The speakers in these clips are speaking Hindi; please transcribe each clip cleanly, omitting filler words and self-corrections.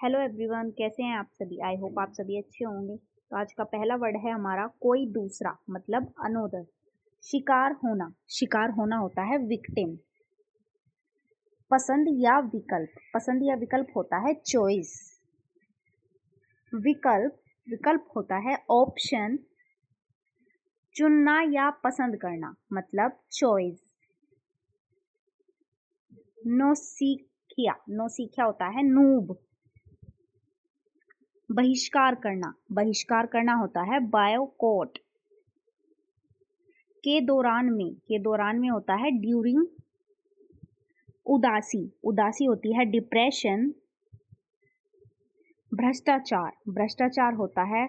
हेलो एवरीवन, कैसे हैं आप सभी। आई होप आप सभी अच्छे होंगे। तो आज का पहला वर्ड है हमारा कोई दूसरा, मतलब अनोदर। शिकार होना, शिकार होना होता है विक्टिम। पसंद या विकल्प, पसंद या विकल्प होता है चॉइस। विकल्प, विकल्प होता है ऑप्शन। चुनना या पसंद करना मतलब चॉइस। नौसिखिया, नौसिखिया होता है नूब। बहिष्कार करना, बहिष्कार करना होता है बायकॉट। के दौरान में होता है ड्यूरिंग। उदासी, उदासी होती है डिप्रेशन। भ्रष्टाचार, भ्रष्टाचार होता है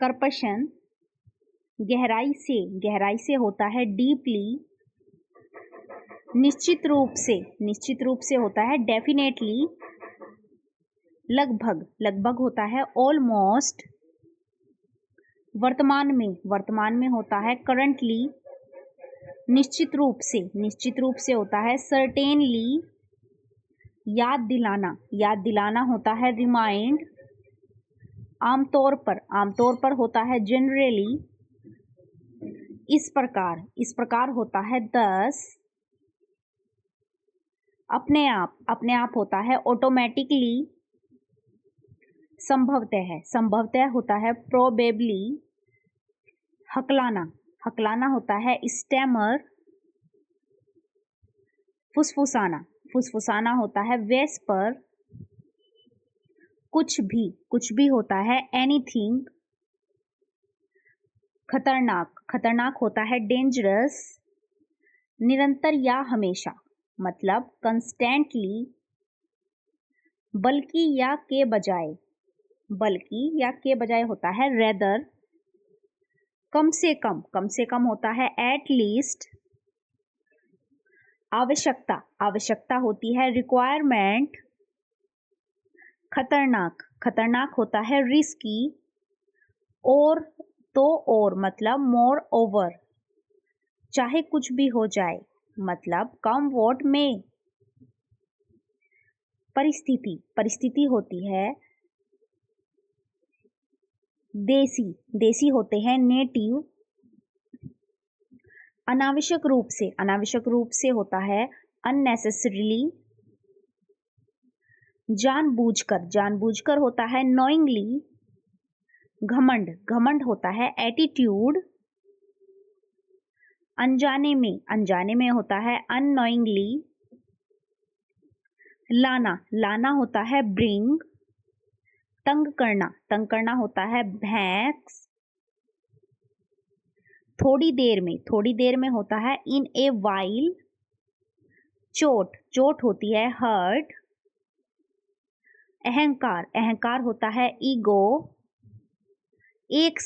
करप्शन। गहराई से होता है डीपली। निश्चित रूप से होता है डेफिनेटली। लगभग, लगभग होता है ऑलमोस्ट। वर्तमान में होता है करंटली। निश्चित रूप से होता है सर्टेनली। याद दिलाना, याद दिलाना होता है रिमाइंड। आमतौर पर होता है जनरली। इस प्रकार होता है दस। अपने आप होता है ऑटोमेटिकली। संभवतः होता है प्रोबेबली। हकलाना, हकलाना होता है स्टैमर। फुसफुसाना, फुसफुसाना होता है वेस्पर। कुछ भी होता है एनीथिंग। खतरनाक, खतरनाक होता है डेंजरस। निरंतर या हमेशा मतलब कंस्टेंटली। बल्कि या के बजाय होता है रेदर। कम से कम होता है एट लीस्ट। आवश्यकता, आवश्यकता होती है रिक्वायरमेंट। खतरनाक, खतरनाक होता है रिस्की। और मतलब मोर ओवर। चाहे कुछ भी हो जाए मतलब कम वोट में। परिस्थिति, परिस्थिति होती है देसी होते हैं नेटिव। अनावश्यक रूप से होता है अननेसेसरीली। जानबूझकर होता है नोइंगली। घमंड होता है एटीट्यूड। अनजाने में होता है अननोइंगली। लाना होता है ब्रिंग। तंग करना होता है भैंस। थोड़ी देर में होता है इन ए वाइल। चोट होती है हर्ट। अहंकार होता है ईगो। एक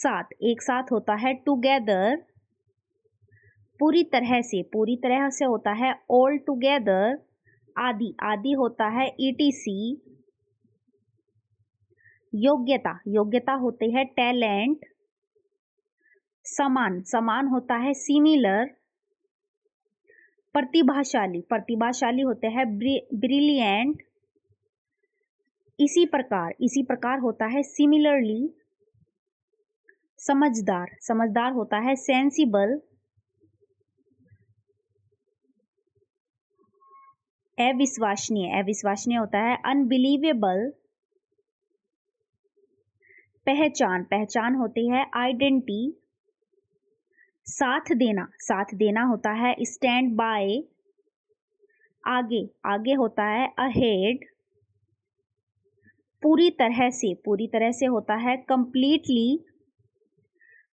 साथ होता है टुगेदर। पूरी तरह से होता है ऑल टुगेदर। आदि होता है ईटीसी। योग्यता होती है टैलेंट। समान होता है सिमिलर। प्रतिभाशाली होते हैं ब्रिलियंट। इसी प्रकार होता है सिमिलरली। समझदार होता है सेंसिबल। अविश्वसनीय होता है अनबिलीवेबल। पहचान होती है आइडेंटिटी। साथ देना होता है स्टैंड बाय। आगे होता है अहेड। पूरी तरह से होता है कंप्लीटली।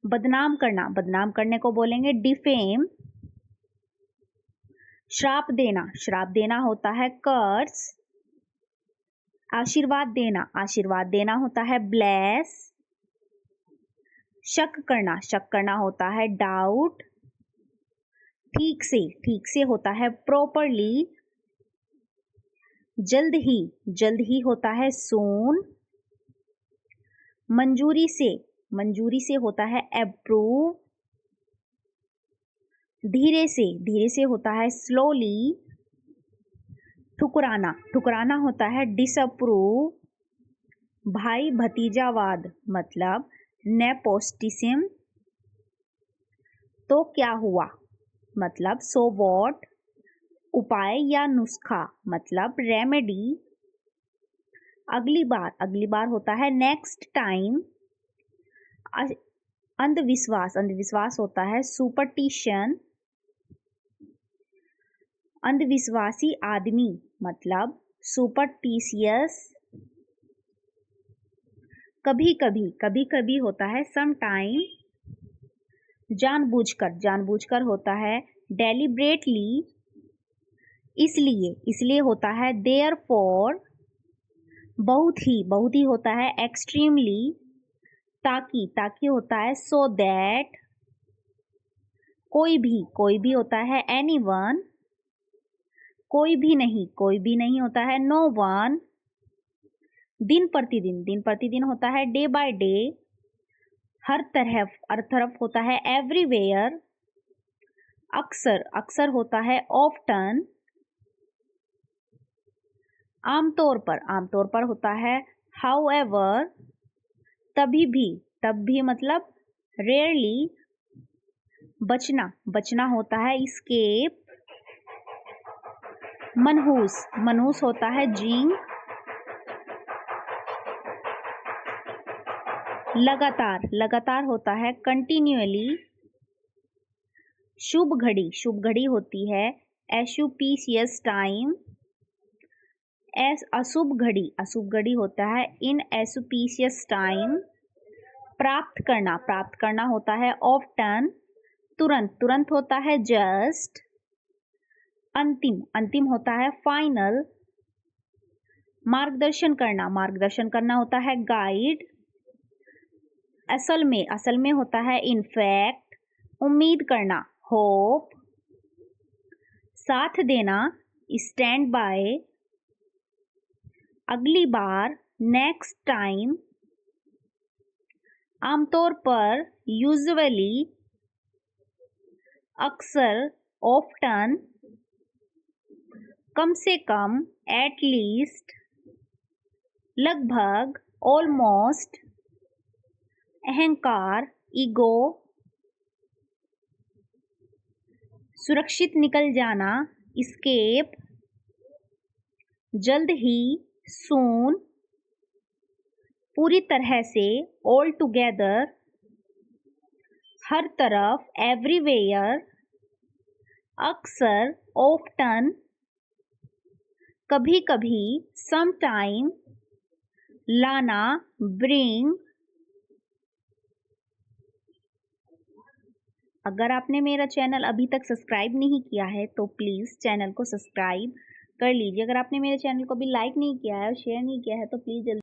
बदनाम करने को बोलेंगे डिफेम। श्राप देना होता है कर्स। आशीर्वाद देना होता है ब्लेस। शक करना होता है डाउट। ठीक से होता है प्रॉपरली। जल्द ही होता है सून। मंजूरी से होता है अप्रूव। धीरे से होता है स्लोली। ठुकराना होता है डिसअप्रूव। भाई भतीजावाद मतलब नेपोटिज्म। तो क्या हुआ मतलब सो वॉट। उपाय या नुस्खा मतलब रेमेडी। अगली बार होता है नेक्स्ट टाइम। अंधविश्वास अंधविश्वास होता है सुपरस्टिशन। अंधविश्वासी आदमी मतलब सुपरस्टिशियस। कभी कभी होता है समटाइम। जानबूझकर होता है डेलिब्रेटली। इसलिए होता है देयरफॉर। बहुत ही होता है एक्सट्रीमली। ताकि होता है सो दैट। कोई भी होता है एनीवन। कोई भी नहीं होता है नो वन। दिन प्रतिदिन होता है डे बाय डे। हर तरफ होता है एवरीवेयर। अक्सर होता है ऑफ्टन। आमतौर पर होता है हाउएवर। तब भी मतलब रेयरली। बचना होता है escape। मनहूस होता है जिंक। लगातार होता है कंटिन्यूअली। शुभ घड़ी होती है एशुपीशियस टाइम। अशुभ घड़ी होता है इन एशुपीशियस टाइम। प्राप्त करना होता है ऑफ्टन। तुरंत होता है जस्ट। अंतिम होता है फाइनल। मार्गदर्शन करना होता है गाइड। असल में होता है इनफैक्ट। उम्मीद करना होप। साथ देना स्टैंड बाय। अगली बार नेक्स्ट टाइम। आमतौर पर यूजुअली। अक्सर ऑफ्टन। कम से कम एट लीस्ट। लगभग ऑलमोस्ट। अहंकार ईगो। सुरक्षित निकल जाना एस्केप। जल्द ही सून। पूरी तरह से ऑल टुगेदर। हर तरफ एवरीवेयर। अक्सर ऑफ्टन। कभी समटाइम। लाना ब्रिंग। अगर आपने मेरा चैनल अभी तक सब्सक्राइब नहीं किया है तो प्लीज़ चैनल को सब्सक्राइब कर लीजिए। अगर आपने मेरे चैनल को अभी लाइक नहीं किया है और शेयर नहीं किया है तो प्लीज़ जल्दी